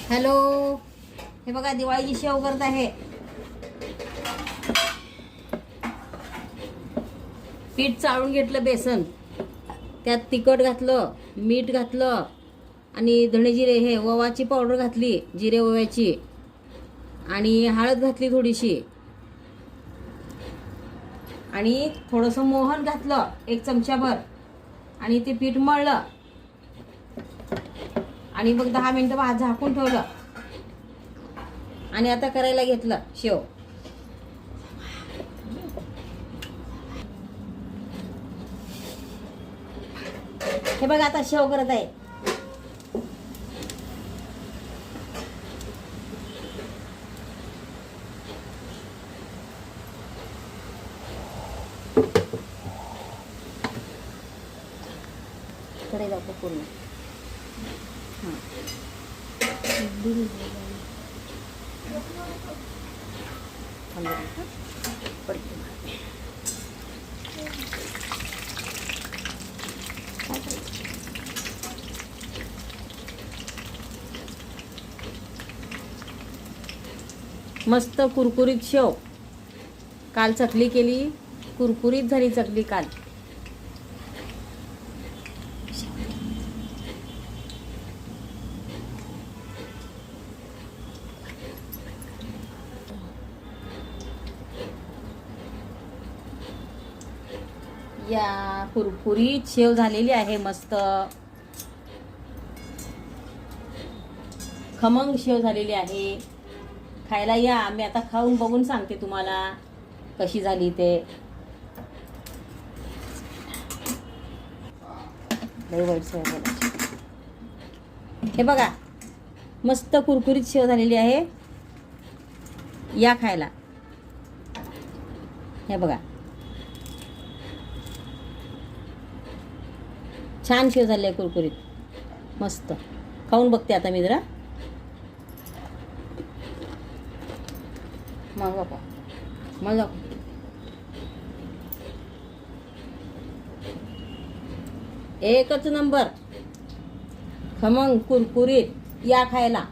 Hello, हे बघा दिवाळीची शेव करत आहे. पीठ चाळून घेतलं, बेसन, त्यात तिखट घातलं, मीठ घातलं आणि धणे जिरे हे ओवाची पावडर घातली, जिरे ओव्याची, आणि हळद घातली थोडीशी, आणि थोडंसं मोहन घातलं 1 चमचाभर, आणि ते पीठ मळलं आणि मग 10 मिनिटं झाकून ठेवलं. आणि आता करायला घेतलं शेव. हे बघा आता शेव करत आहे. कडे जातो पूर्ण. मस्त कुरकुरीत शेव. काल चकली केली, कुरकुरीत झाली चकली काल. या कुरकुरीत शेव झालेली आहे. मस्त खमंग शेव झालेली आहे. खायला या. मी आता खाऊन बघून सांगते तुम्हाला कशी झाली ते. हे बघा मस्त कुरकुरीत शेव झालेली आहे. या खायला. हे बघा छान शेव झाली आहे, कुरकुरीत मस्त. खाऊन बघते आता मी जरा. मजा एकच नंबर, खमंग कुरकुरीत. या खायला.